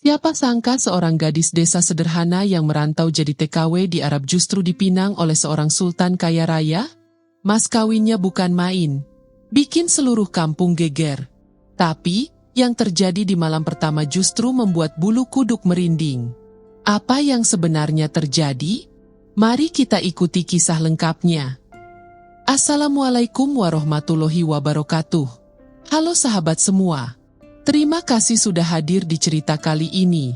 Siapa sangka seorang gadis desa sederhana yang merantau jadi TKW di Arab justru dipinang oleh seorang sultan kaya raya? Mas kawinnya bukan main. Bikin seluruh kampung geger. Tapi, yang terjadi di malam pertama justru membuat bulu kuduk merinding. Apa yang sebenarnya terjadi? Mari kita ikuti kisah lengkapnya. Assalamualaikum warahmatullahi wabarakatuh. Halo sahabat semua. Terima kasih sudah hadir di cerita kali ini.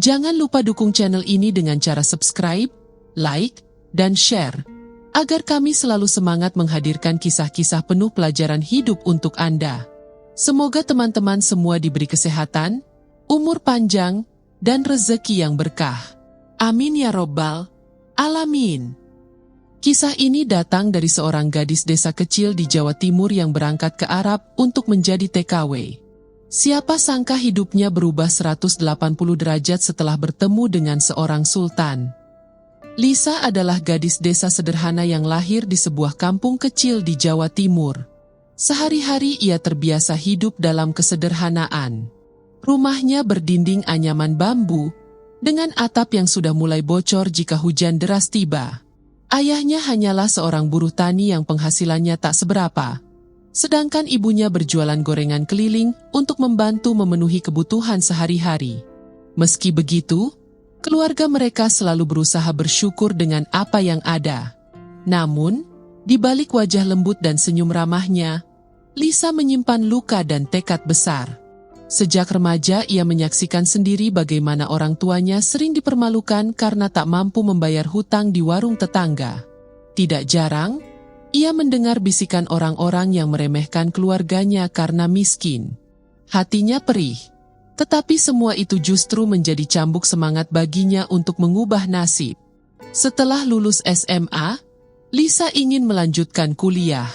Jangan lupa dukung channel ini dengan cara subscribe, like, dan share, agar kami selalu semangat menghadirkan kisah-kisah penuh pelajaran hidup untuk Anda. Semoga teman-teman semua diberi kesehatan, umur panjang, dan rezeki yang berkah. Amin ya robbal alamin. Kisah ini datang dari seorang gadis desa kecil di Jawa Timur yang berangkat ke Arab untuk menjadi TKW. Siapa sangka hidupnya berubah 180 derajat setelah bertemu dengan seorang sultan. Lisa adalah gadis desa sederhana yang lahir di sebuah kampung kecil di Jawa Timur. Sehari-hari ia terbiasa hidup dalam kesederhanaan. Rumahnya berdinding anyaman bambu, dengan atap yang sudah mulai bocor jika hujan deras tiba. Ayahnya hanyalah seorang buruh tani yang penghasilannya tak seberapa. Sedangkan ibunya berjualan gorengan keliling untuk membantu memenuhi kebutuhan sehari-hari. Meski begitu, keluarga mereka selalu berusaha bersyukur dengan apa yang ada. Namun, di balik wajah lembut dan senyum ramahnya, Lisa menyimpan luka dan tekad besar. Sejak remaja ia menyaksikan sendiri bagaimana orang tuanya sering dipermalukan karena tak mampu membayar hutang di warung tetangga. Tidak jarang, ia mendengar bisikan orang-orang yang meremehkan keluarganya karena miskin. Hatinya perih, tetapi semua itu justru menjadi cambuk semangat baginya untuk mengubah nasib. Setelah lulus SMA, Lisa ingin melanjutkan kuliah.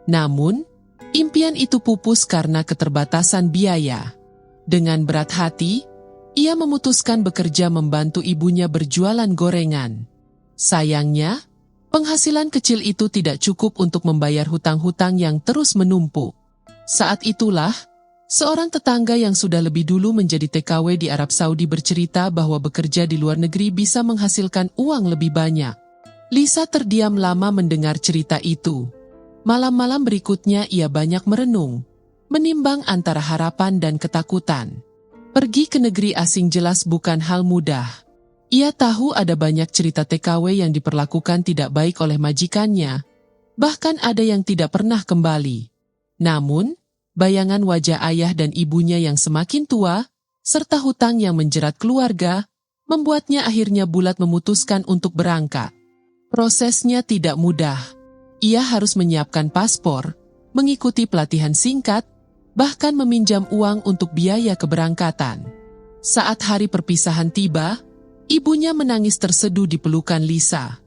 Namun, impian itu pupus karena keterbatasan biaya. Dengan berat hati, ia memutuskan bekerja membantu ibunya berjualan gorengan. Sayangnya, penghasilan kecil itu tidak cukup untuk membayar hutang-hutang yang terus menumpuk. Saat itulah, seorang tetangga yang sudah lebih dulu menjadi TKW di Arab Saudi bercerita bahwa bekerja di luar negeri bisa menghasilkan uang lebih banyak. Lisa terdiam lama mendengar cerita itu. Malam-malam berikutnya ia banyak merenung, menimbang antara harapan dan ketakutan. Pergi ke negeri asing jelas bukan hal mudah. Ia tahu ada banyak cerita TKW yang diperlakukan tidak baik oleh majikannya, bahkan ada yang tidak pernah kembali. Namun, bayangan wajah ayah dan ibunya yang semakin tua, serta hutang yang menjerat keluarga, membuatnya akhirnya bulat memutuskan untuk berangkat. Prosesnya tidak mudah. Ia harus menyiapkan paspor, mengikuti pelatihan singkat, bahkan meminjam uang untuk biaya keberangkatan. Saat hari perpisahan tiba, ibunya menangis terseduh di pelukan Lisa.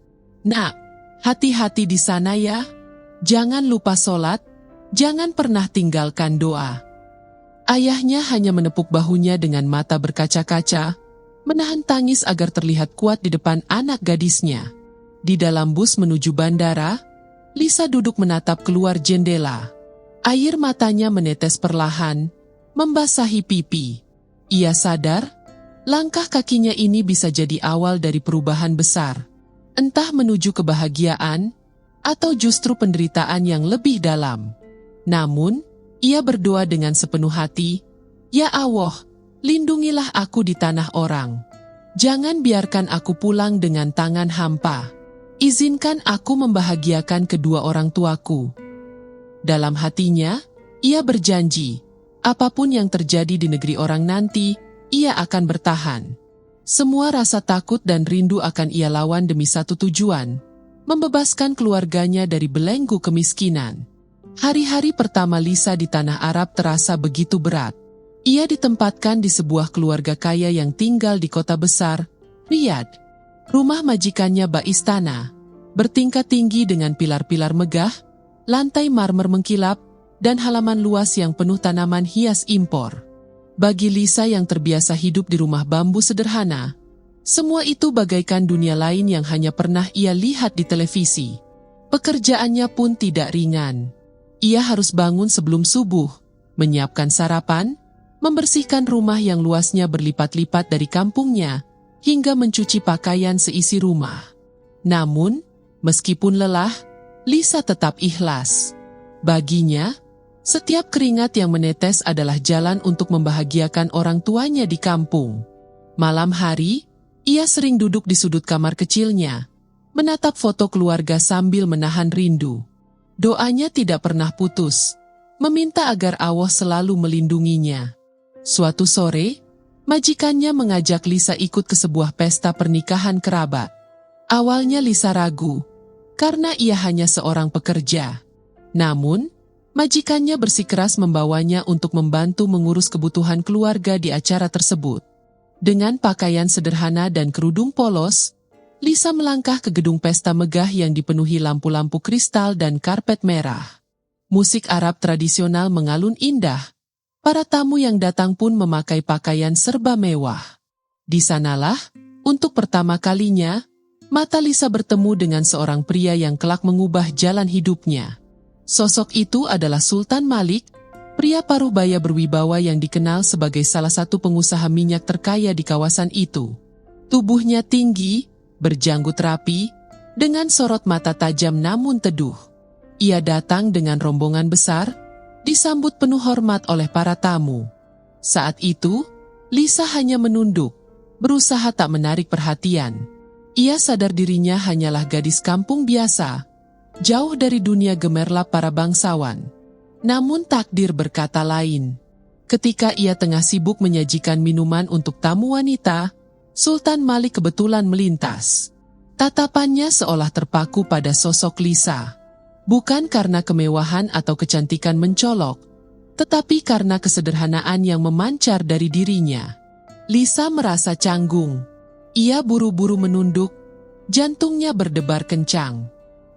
"Nak, hati-hati di sana ya. Jangan lupa sholat, jangan pernah tinggalkan doa." Ayahnya hanya menepuk bahunya dengan mata berkaca-kaca, menahan tangis agar terlihat kuat di depan anak gadisnya. Di dalam bus menuju bandara, Lisa duduk menatap keluar jendela. Air matanya menetes perlahan, membasahi pipi. Ia sadar, langkah kakinya ini bisa jadi awal dari perubahan besar. Entah menuju kebahagiaan, atau justru penderitaan yang lebih dalam. Namun, ia berdoa dengan sepenuh hati, "Ya Allah, lindungilah aku di tanah orang. Jangan biarkan aku pulang dengan tangan hampa. Izinkan aku membahagiakan kedua orang tuaku." Dalam hatinya, ia berjanji, apapun yang terjadi di negeri orang nanti, ia akan bertahan. Semua rasa takut dan rindu akan ia lawan demi satu tujuan, membebaskan keluarganya dari belenggu kemiskinan. Hari-hari pertama Lisa di tanah Arab terasa begitu berat. Ia ditempatkan di sebuah keluarga kaya yang tinggal di kota besar, Riyadh. Rumah majikannya bak istana, bertingkat tinggi dengan pilar-pilar megah, lantai marmer mengkilap, dan halaman luas yang penuh tanaman hias impor. Bagi Lisa yang terbiasa hidup di rumah bambu sederhana, semua itu bagaikan dunia lain yang hanya pernah ia lihat di televisi. Pekerjaannya pun tidak ringan. Ia harus bangun sebelum subuh, menyiapkan sarapan, membersihkan rumah yang luasnya berlipat-lipat dari kampungnya, hingga mencuci pakaian seisi rumah. Namun, meskipun lelah, Lisa tetap ikhlas. Baginya, setiap keringat yang menetes adalah jalan untuk membahagiakan orang tuanya di kampung. Malam hari, ia sering duduk di sudut kamar kecilnya, menatap foto keluarga sambil menahan rindu. Doanya tidak pernah putus, meminta agar Allah selalu melindunginya. Suatu sore, majikannya mengajak Lisa ikut ke sebuah pesta pernikahan kerabat. Awalnya Lisa ragu, karena ia hanya seorang pekerja. Namun, majikannya bersikeras membawanya untuk membantu mengurus kebutuhan keluarga di acara tersebut. Dengan pakaian sederhana dan kerudung polos, Lisa melangkah ke gedung pesta megah yang dipenuhi lampu-lampu kristal dan karpet merah. Musik Arab tradisional mengalun indah. Para tamu yang datang pun memakai pakaian serba mewah. Di sanalah, untuk pertama kalinya, mata Lisa bertemu dengan seorang pria yang kelak mengubah jalan hidupnya. Sosok itu adalah Sultan Malik, pria paruh baya berwibawa yang dikenal sebagai salah satu pengusaha minyak terkaya di kawasan itu. Tubuhnya tinggi, berjanggut rapi, dengan sorot mata tajam namun teduh. Ia datang dengan rombongan besar, disambut penuh hormat oleh para tamu. Saat itu, Lisa hanya menunduk, berusaha tak menarik perhatian. Ia sadar dirinya hanyalah gadis kampung biasa, jauh dari dunia gemerlap para bangsawan. Namun takdir berkata lain. Ketika ia tengah sibuk menyajikan minuman untuk tamu wanita, Sultan Malik kebetulan melintas. Tatapannya seolah terpaku pada sosok Lisa. Bukan karena kemewahan atau kecantikan mencolok, tetapi karena kesederhanaan yang memancar dari dirinya. Lisa merasa canggung. Ia buru-buru menunduk, jantungnya berdebar kencang.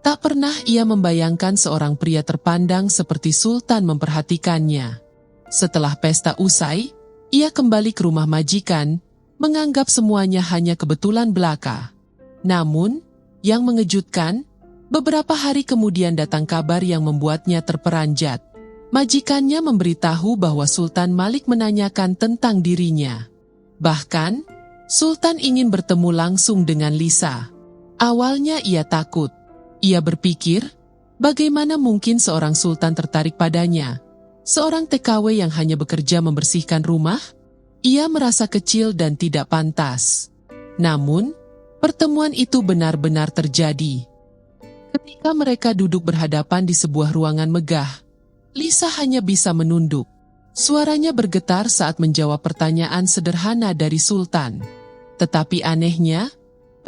Tak pernah ia membayangkan seorang pria terpandang seperti Sultan memperhatikannya. Setelah pesta usai, ia kembali ke rumah majikan, menganggap semuanya hanya kebetulan belaka. Namun, yang mengejutkan, beberapa hari kemudian datang kabar yang membuatnya terperanjat. Majikannya memberitahu bahwa Sultan Malik menanyakan tentang dirinya. Bahkan, Sultan ingin bertemu langsung dengan Lisa. Awalnya ia takut. Ia berpikir, bagaimana mungkin seorang sultan tertarik padanya? Seorang TKW yang hanya bekerja membersihkan rumah? Ia merasa kecil dan tidak pantas. Namun, pertemuan itu benar-benar terjadi. Ketika mereka duduk berhadapan di sebuah ruangan megah, Lisa hanya bisa menunduk. Suaranya bergetar saat menjawab pertanyaan sederhana dari Sultan. Tetapi anehnya,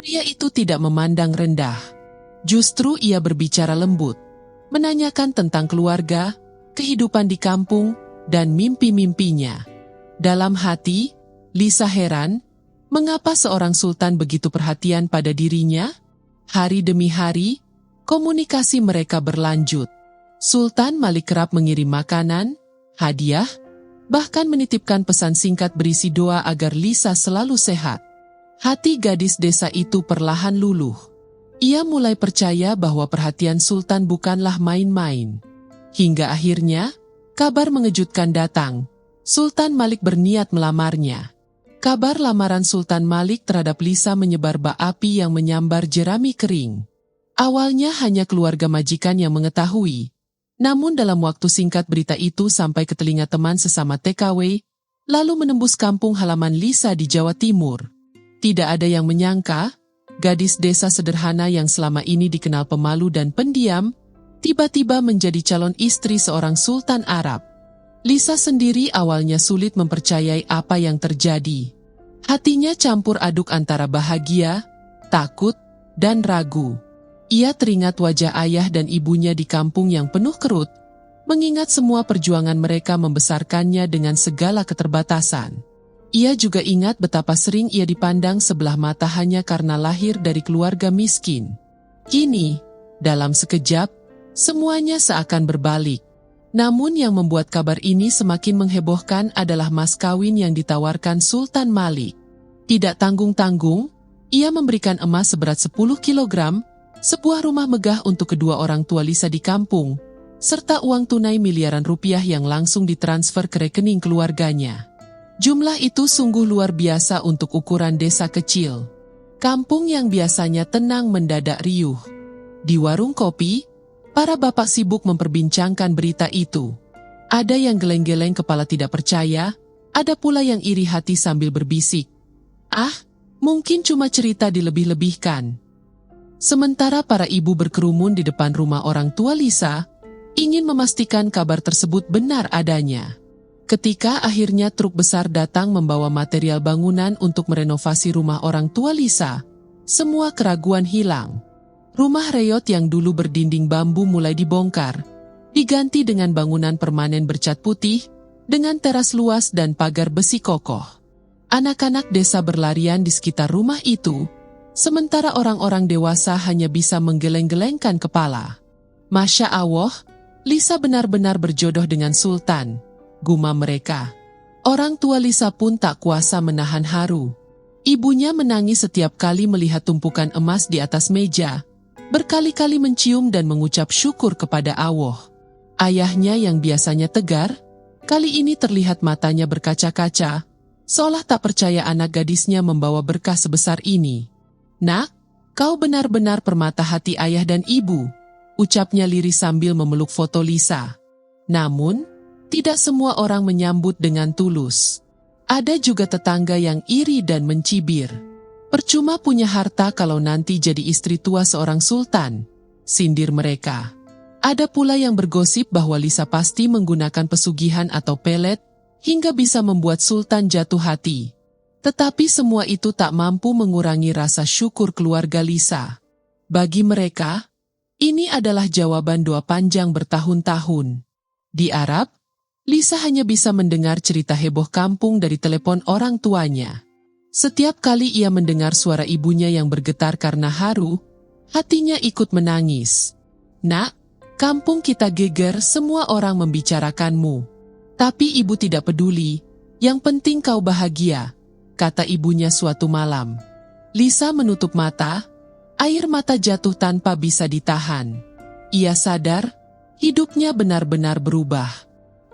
pria itu tidak memandang rendah. Justru ia berbicara lembut, menanyakan tentang keluarga, kehidupan di kampung, dan mimpi-mimpinya. Dalam hati, Lisa heran, mengapa seorang sultan begitu perhatian pada dirinya? Hari demi hari, komunikasi mereka berlanjut. Sultan Malik kerap mengirim makanan, hadiah, bahkan menitipkan pesan singkat berisi doa agar Lisa selalu sehat. Hati gadis desa itu perlahan luluh. Ia mulai percaya bahwa perhatian Sultan bukanlah main-main. Hingga akhirnya, kabar mengejutkan datang. Sultan Malik berniat melamarnya. Kabar lamaran Sultan Malik terhadap Lisa menyebar bak api yang menyambar jerami kering. Awalnya hanya keluarga majikan yang mengetahui. Namun dalam waktu singkat berita itu sampai ke telinga teman sesama TKW, lalu menembus kampung halaman Lisa di Jawa Timur. Tidak ada yang menyangka, gadis desa sederhana yang selama ini dikenal pemalu dan pendiam, tiba-tiba menjadi calon istri seorang sultan Arab. Lisa sendiri awalnya sulit mempercayai apa yang terjadi. Hatinya campur aduk antara bahagia, takut, dan ragu. Ia teringat wajah ayah dan ibunya di kampung yang penuh kerut, mengingat semua perjuangan mereka membesarkannya dengan segala keterbatasan. Ia juga ingat betapa sering ia dipandang sebelah mata hanya karena lahir dari keluarga miskin. Kini, dalam sekejap, semuanya seakan berbalik. Namun yang membuat kabar ini semakin menghebohkan adalah mas kawin yang ditawarkan Sultan Malik. Tidak tanggung-tanggung, ia memberikan emas seberat 10 kilogram, sebuah rumah megah untuk kedua orang tua Lisa di kampung, serta uang tunai miliaran rupiah yang langsung ditransfer ke rekening keluarganya. Jumlah itu sungguh luar biasa untuk ukuran desa kecil. Kampung yang biasanya tenang mendadak riuh. Di warung kopi, para bapak sibuk memperbincangkan berita itu. Ada yang geleng-geleng kepala tidak percaya, ada pula yang iri hati sambil berbisik, "Ah, mungkin cuma cerita dilebih-lebihkan." Sementara para ibu berkerumun di depan rumah orang tua Lisa, ingin memastikan kabar tersebut benar adanya. Ketika akhirnya truk besar datang membawa material bangunan untuk merenovasi rumah orang tua Lisa, semua keraguan hilang. Rumah reyot yang dulu berdinding bambu mulai dibongkar, diganti dengan bangunan permanen bercat putih, dengan teras luas dan pagar besi kokoh. Anak-anak desa berlarian di sekitar rumah itu, sementara orang-orang dewasa hanya bisa menggeleng-gelengkan kepala. "Masya Allah, Lisa benar-benar berjodoh dengan Sultan," gumam mereka. Orang tua Lisa pun tak kuasa menahan haru. Ibunya menangis setiap kali melihat tumpukan emas di atas meja, berkali-kali mencium dan mengucap syukur kepada Allah. Ayahnya yang biasanya tegar, kali ini terlihat matanya berkaca-kaca, seolah tak percaya anak gadisnya membawa berkah sebesar ini. "Nak, kau benar-benar permata hati ayah dan ibu," ucapnya lirih sambil memeluk foto Lisa. Namun, tidak semua orang menyambut dengan tulus. Ada juga tetangga yang iri dan mencibir. "Percuma punya harta kalau nanti jadi istri tua seorang sultan," sindir mereka. Ada pula yang bergosip bahwa Lisa pasti menggunakan pesugihan atau pelet, hingga bisa membuat sultan jatuh hati. Tetapi semua itu tak mampu mengurangi rasa syukur keluarga Lisa. Bagi mereka, ini adalah jawaban doa panjang bertahun-tahun. Di Arab, Lisa hanya bisa mendengar cerita heboh kampung dari telepon orang tuanya. Setiap kali ia mendengar suara ibunya yang bergetar karena haru, hatinya ikut menangis. "Nak, kampung kita geger, semua orang membicarakanmu. Tapi ibu tidak peduli, yang penting kau bahagia," kata ibunya suatu malam. Lisa menutup mata, air mata jatuh tanpa bisa ditahan. Ia sadar, hidupnya benar-benar berubah.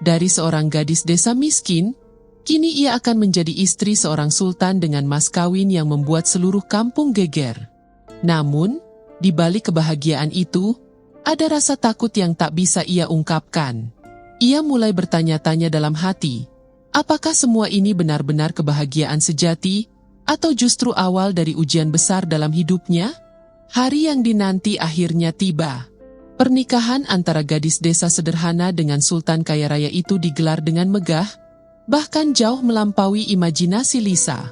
Dari seorang gadis desa miskin, kini ia akan menjadi istri seorang sultan dengan mas kawin yang membuat seluruh kampung geger. Namun, di balik kebahagiaan itu, ada rasa takut yang tak bisa ia ungkapkan. Ia mulai bertanya-tanya dalam hati, apakah semua ini benar-benar kebahagiaan sejati, atau justru awal dari ujian besar dalam hidupnya? Hari yang dinanti akhirnya tiba. Pernikahan antara gadis desa sederhana dengan sultan kaya raya itu digelar dengan megah, bahkan jauh melampaui imajinasi Lisa.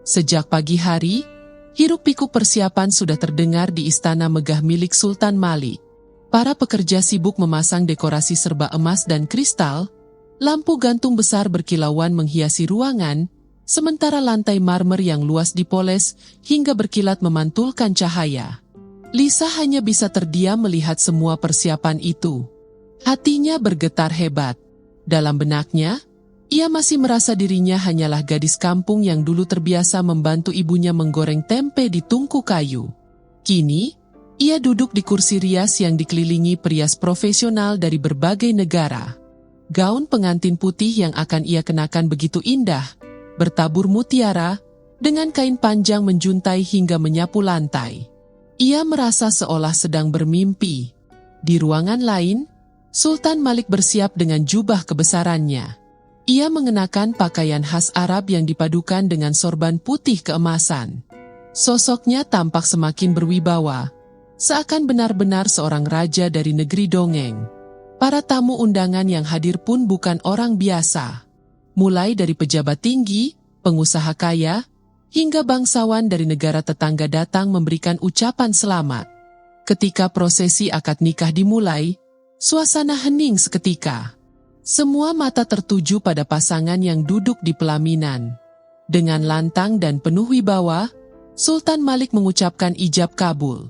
Sejak pagi hari, hiruk-pikuk persiapan sudah terdengar di istana megah milik Sultan Malik. Para pekerja sibuk memasang dekorasi serba emas dan kristal, lampu gantung besar berkilauan menghiasi ruangan, sementara lantai marmer yang luas dipoles hingga berkilat memantulkan cahaya. Lisa hanya bisa terdiam melihat semua persiapan itu. Hatinya bergetar hebat. Dalam benaknya, ia masih merasa dirinya hanyalah gadis kampung yang dulu terbiasa membantu ibunya menggoreng tempe di tungku kayu. Kini, ia duduk di kursi rias yang dikelilingi perias profesional dari berbagai negara. Gaun pengantin putih yang akan ia kenakan begitu indah, bertabur mutiara, dengan kain panjang menjuntai hingga menyapu lantai. Ia merasa seolah sedang bermimpi. Di ruangan lain, Sultan Malik bersiap dengan jubah kebesarannya. Ia mengenakan pakaian khas Arab yang dipadukan dengan sorban putih keemasan. Sosoknya tampak semakin berwibawa, seakan benar-benar seorang raja dari negeri dongeng. Para tamu undangan yang hadir pun bukan orang biasa. Mulai dari pejabat tinggi, pengusaha kaya, hingga bangsawan dari negara tetangga datang memberikan ucapan selamat. Ketika prosesi akad nikah dimulai, suasana hening seketika. Semua mata tertuju pada pasangan yang duduk di pelaminan. Dengan lantang dan penuh wibawa, Sultan Malik mengucapkan ijab kabul.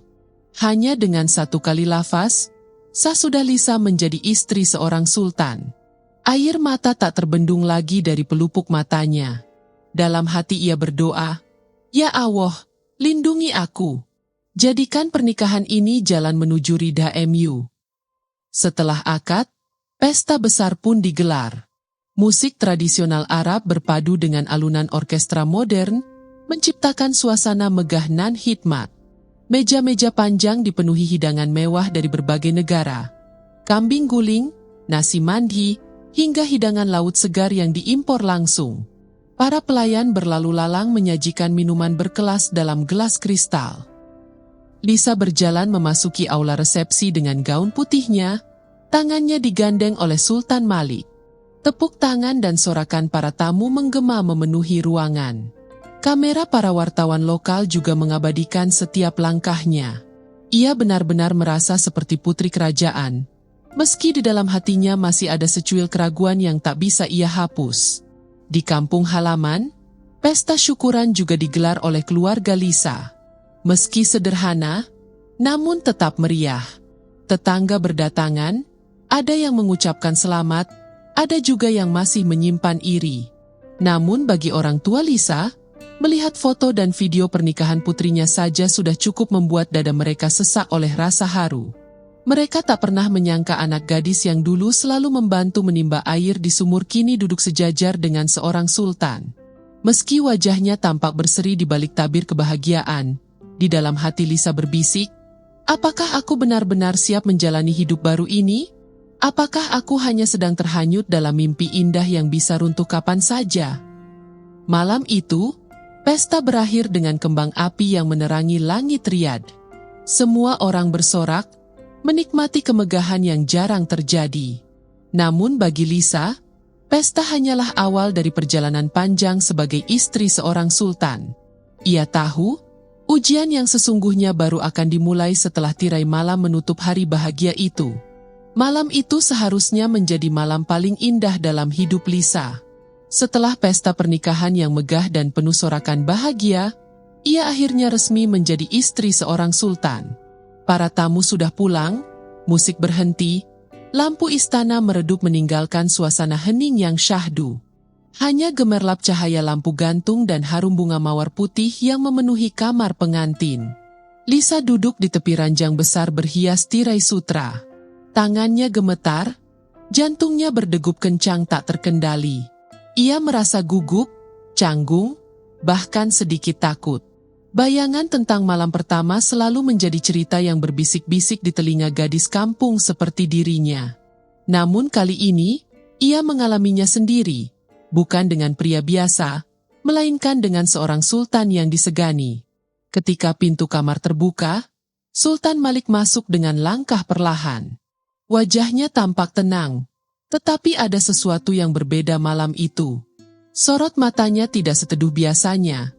Hanya dengan satu kali lafaz, sah sudah Lisa menjadi istri seorang sultan. Air mata tak terbendung lagi dari pelupuk matanya. Dalam hati ia berdoa, "Ya Allah, lindungi aku. Jadikan pernikahan ini jalan menuju ridha MU." Setelah akad, pesta besar pun digelar. Musik tradisional Arab berpadu dengan alunan orkestra modern, menciptakan suasana megah nan hikmat. Meja-meja panjang dipenuhi hidangan mewah dari berbagai negara. Kambing guling, nasi mandi, hingga hidangan laut segar yang diimpor langsung. Para pelayan berlalu lalang menyajikan minuman berkelas dalam gelas kristal. Lisa berjalan memasuki aula resepsi dengan gaun putihnya, tangannya digandeng oleh Sultan Malik. Tepuk tangan dan sorakan para tamu menggema memenuhi ruangan. Kamera para wartawan lokal juga mengabadikan setiap langkahnya. Ia benar-benar merasa seperti putri kerajaan, meski di dalam hatinya masih ada secuil keraguan yang tak bisa ia hapus. Di kampung halaman, pesta syukuran juga digelar oleh keluarga Lisa. Meski sederhana, namun tetap meriah. Tetangga berdatangan, ada yang mengucapkan selamat, ada juga yang masih menyimpan iri. Namun bagi orang tua Lisa, melihat foto dan video pernikahan putrinya saja sudah cukup membuat dada mereka sesak oleh rasa haru. Mereka tak pernah menyangka anak gadis yang dulu selalu membantu menimba air di sumur kini duduk sejajar dengan seorang sultan. Meski wajahnya tampak berseri di balik tabir kebahagiaan, di dalam hati Lisa berbisik, apakah aku benar-benar siap menjalani hidup baru ini? Apakah aku hanya sedang terhanyut dalam mimpi indah yang bisa runtuh kapan saja? Malam itu, pesta berakhir dengan kembang api yang menerangi langit Riyadh. Semua orang bersorak, menikmati kemegahan yang jarang terjadi. Namun bagi Lisa, pesta hanyalah awal dari perjalanan panjang sebagai istri seorang sultan. Ia tahu, ujian yang sesungguhnya baru akan dimulai setelah tirai malam menutup hari bahagia itu. Malam itu seharusnya menjadi malam paling indah dalam hidup Lisa. Setelah pesta pernikahan yang megah dan penuh sorakan bahagia, ia akhirnya resmi menjadi istri seorang sultan. Para tamu sudah pulang, musik berhenti, lampu istana meredup meninggalkan suasana hening yang syahdu. Hanya gemerlap cahaya lampu gantung dan harum bunga mawar putih yang memenuhi kamar pengantin. Lisa duduk di tepi ranjang besar berhias tirai sutra. Tangannya gemetar, jantungnya berdegup kencang tak terkendali. Ia merasa gugup, canggung, bahkan sedikit takut. Bayangan tentang malam pertama selalu menjadi cerita yang berbisik-bisik di telinga gadis kampung seperti dirinya. Namun kali ini, ia mengalaminya sendiri, bukan dengan pria biasa, melainkan dengan seorang sultan yang disegani. Ketika pintu kamar terbuka, Sultan Malik masuk dengan langkah perlahan. Wajahnya tampak tenang, tetapi ada sesuatu yang berbeda malam itu. Sorot matanya tidak seteduh biasanya,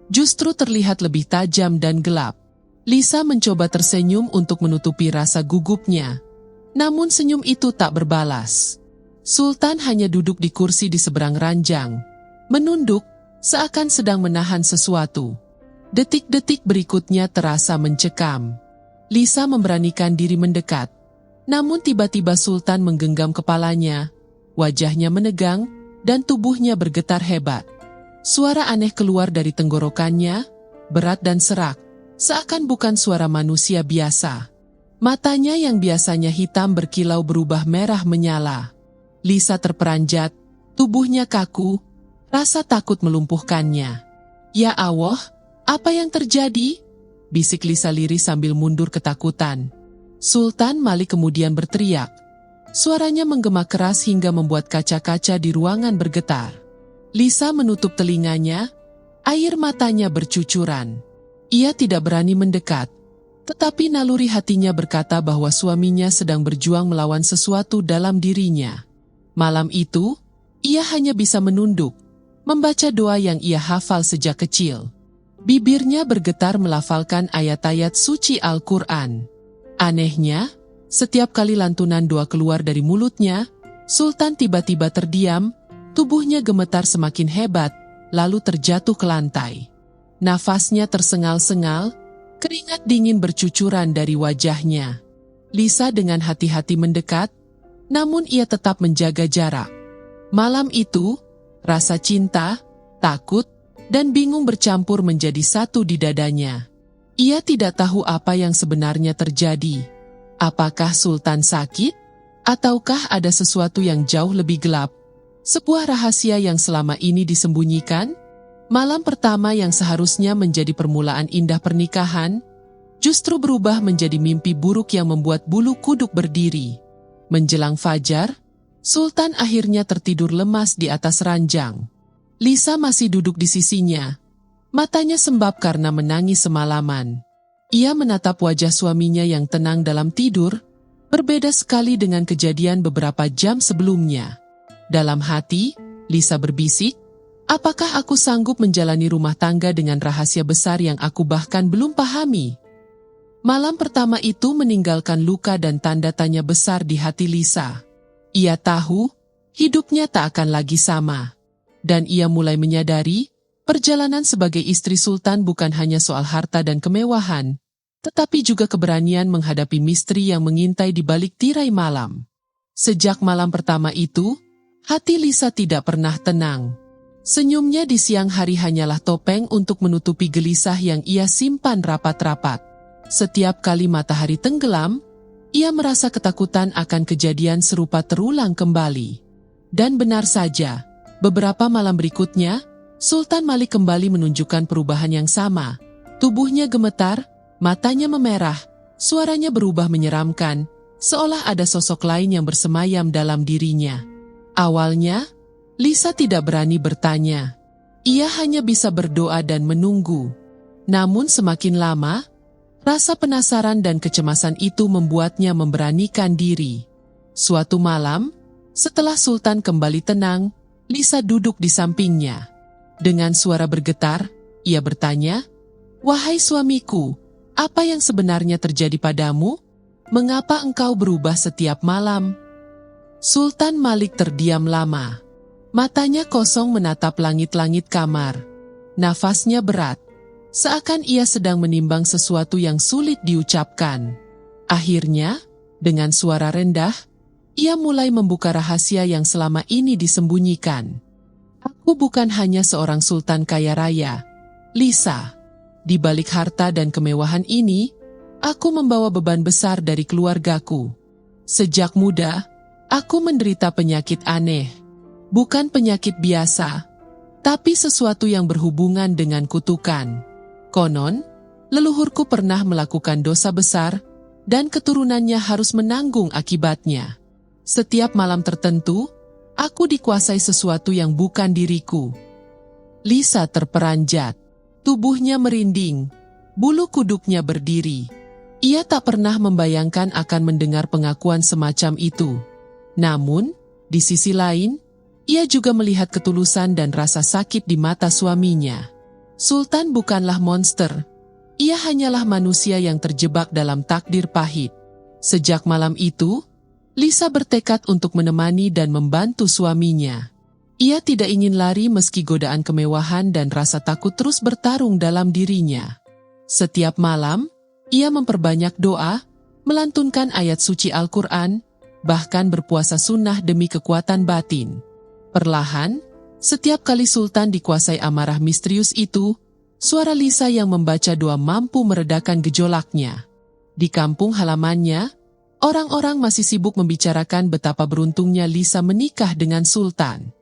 justru terlihat lebih tajam dan gelap. Lisa mencoba tersenyum untuk menutupi rasa gugupnya, namun senyum itu tak berbalas. Sultan hanya duduk di kursi di seberang ranjang, menunduk, seakan sedang menahan sesuatu. Detik-detik berikutnya terasa mencekam. Lisa memberanikan diri mendekat. Namun tiba-tiba Sultan menggenggam kepalanya, wajahnya menegang, dan tubuhnya bergetar hebat. Suara aneh keluar dari tenggorokannya, berat dan serak, seakan bukan suara manusia biasa. Matanya yang biasanya hitam berkilau berubah merah menyala. Lisa terperanjat, tubuhnya kaku, rasa takut melumpuhkannya. "Ya Allah, apa yang terjadi?" bisik Lisa lirih sambil mundur ketakutan. Sultan Malik kemudian berteriak. Suaranya menggema keras hingga membuat kaca-kaca di ruangan bergetar. Lisa menutup telinganya, air matanya bercucuran. Ia tidak berani mendekat, tetapi naluri hatinya berkata bahwa suaminya sedang berjuang melawan sesuatu dalam dirinya. Malam itu, ia hanya bisa menunduk, membaca doa yang ia hafal sejak kecil. Bibirnya bergetar melafalkan ayat-ayat suci Al-Quran. Anehnya, setiap kali lantunan doa keluar dari mulutnya, Sultan tiba-tiba terdiam, tubuhnya gemetar semakin hebat, lalu terjatuh ke lantai. Nafasnya tersengal-sengal, keringat dingin bercucuran dari wajahnya. Lisa dengan hati-hati mendekat, namun ia tetap menjaga jarak. Malam itu, rasa cinta, takut, dan bingung bercampur menjadi satu di dadanya. Ia tidak tahu apa yang sebenarnya terjadi. Apakah Sultan sakit? Ataukah ada sesuatu yang jauh lebih gelap? Sebuah rahasia yang selama ini disembunyikan? Malam pertama yang seharusnya menjadi permulaan indah pernikahan, justru berubah menjadi mimpi buruk yang membuat bulu kuduk berdiri. Menjelang fajar, Sultan akhirnya tertidur lemas di atas ranjang. Lisa masih duduk di sisinya. Matanya sembab karena menangis semalaman. Ia menatap wajah suaminya yang tenang dalam tidur, berbeda sekali dengan kejadian beberapa jam sebelumnya. Dalam hati, Lisa berbisik, apakah aku sanggup menjalani rumah tangga dengan rahasia besar yang aku bahkan belum pahami? Malam pertama itu meninggalkan luka dan tanda tanya besar di hati Lisa. Ia tahu, hidupnya tak akan lagi sama. Dan ia mulai menyadari, perjalanan sebagai istri sultan bukan hanya soal harta dan kemewahan, tetapi juga keberanian menghadapi misteri yang mengintai di balik tirai malam. Sejak malam pertama itu, hati Lisa tidak pernah tenang. Senyumnya di siang hari hanyalah topeng untuk menutupi gelisah yang ia simpan rapat-rapat. Setiap kali matahari tenggelam, ia merasa ketakutan akan kejadian serupa terulang kembali. Dan benar saja, beberapa malam berikutnya, Sultan Malik kembali menunjukkan perubahan yang sama. Tubuhnya gemetar, matanya memerah, suaranya berubah menyeramkan, seolah ada sosok lain yang bersemayam dalam dirinya. Awalnya, Lisa tidak berani bertanya. Ia hanya bisa berdoa dan menunggu. Namun semakin lama, rasa penasaran dan kecemasan itu membuatnya memberanikan diri. Suatu malam, setelah Sultan kembali tenang, Lisa duduk di sampingnya. Dengan suara bergetar, ia bertanya, "Wahai suamiku, apa yang sebenarnya terjadi padamu? Mengapa engkau berubah setiap malam?" Sultan Malik terdiam lama. Matanya kosong menatap langit-langit kamar. Nafasnya berat, seakan ia sedang menimbang sesuatu yang sulit diucapkan. Akhirnya, dengan suara rendah, ia mulai membuka rahasia yang selama ini disembunyikan. "Aku bukan hanya seorang sultan kaya raya, Lisa. Di balik harta dan kemewahan ini, aku membawa beban besar dari keluargaku. Sejak muda, aku menderita penyakit aneh. Bukan penyakit biasa, tapi sesuatu yang berhubungan dengan kutukan. Konon, leluhurku pernah melakukan dosa besar, dan keturunannya harus menanggung akibatnya. Setiap malam tertentu, aku dikuasai sesuatu yang bukan diriku." Lisa terperanjat. Tubuhnya merinding, bulu kuduknya berdiri. Ia tak pernah membayangkan akan mendengar pengakuan semacam itu. Namun, di sisi lain, ia juga melihat ketulusan dan rasa sakit di mata suaminya. Sultan bukanlah monster, ia hanyalah manusia yang terjebak dalam takdir pahit. Sejak malam itu, Lisa bertekad untuk menemani dan membantu suaminya. Ia tidak ingin lari meski godaan kemewahan dan rasa takut terus bertarung dalam dirinya. Setiap malam, ia memperbanyak doa, melantunkan ayat suci Al-Quran, bahkan berpuasa sunnah demi kekuatan batin. Perlahan, setiap kali Sultan dikuasai amarah misterius itu, suara Lisa yang membaca doa mampu meredakan gejolaknya. Di kampung halamannya, orang-orang masih sibuk membicarakan betapa beruntungnya Lisa menikah dengan Sultan.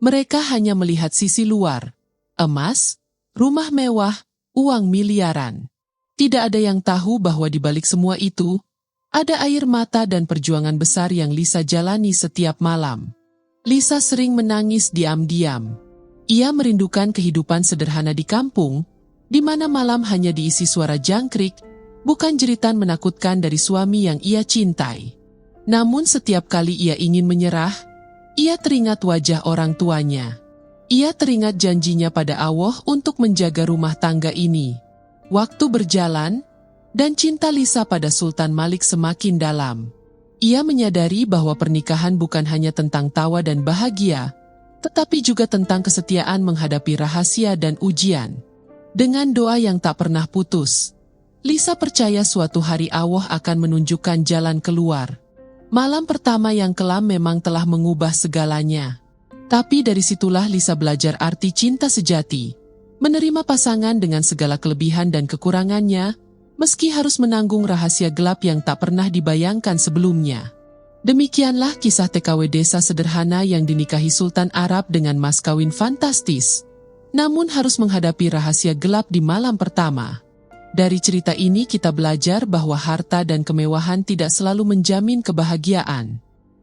Mereka hanya melihat sisi luar, emas, rumah mewah, uang miliaran. Tidak ada yang tahu bahwa di balik semua itu, ada air mata dan perjuangan besar yang Lisa jalani setiap malam. Lisa sering menangis diam-diam. Ia merindukan kehidupan sederhana di kampung, di mana malam hanya diisi suara jangkrik, bukan jeritan menakutkan dari suami yang ia cintai. Namun setiap kali ia ingin menyerah, ia teringat wajah orang tuanya. Ia teringat janjinya pada Allah untuk menjaga rumah tangga ini. Waktu berjalan, dan cinta Lisa pada Sultan Malik semakin dalam. Ia menyadari bahwa pernikahan bukan hanya tentang tawa dan bahagia, tetapi juga tentang kesetiaan menghadapi rahasia dan ujian. Dengan doa yang tak pernah putus, Lisa percaya suatu hari Allah akan menunjukkan jalan keluar. Malam pertama yang kelam memang telah mengubah segalanya. Tapi dari situlah Lisa belajar arti cinta sejati, menerima pasangan dengan segala kelebihan dan kekurangannya, meski harus menanggung rahasia gelap yang tak pernah dibayangkan sebelumnya. Demikianlah kisah TKW desa sederhana yang dinikahi Sultan Arab dengan mas kawin fantastis. Namun harus menghadapi rahasia gelap di malam pertama. Dari cerita ini kita belajar bahwa harta dan kemewahan tidak selalu menjamin kebahagiaan.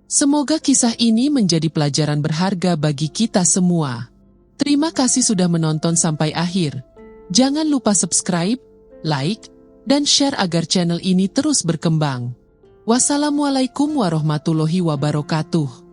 Semoga kisah ini menjadi pelajaran berharga bagi kita semua. Terima kasih sudah menonton sampai akhir. Jangan lupa subscribe, like, dan share agar channel ini terus berkembang. Wassalamualaikum warahmatullahi wabarakatuh.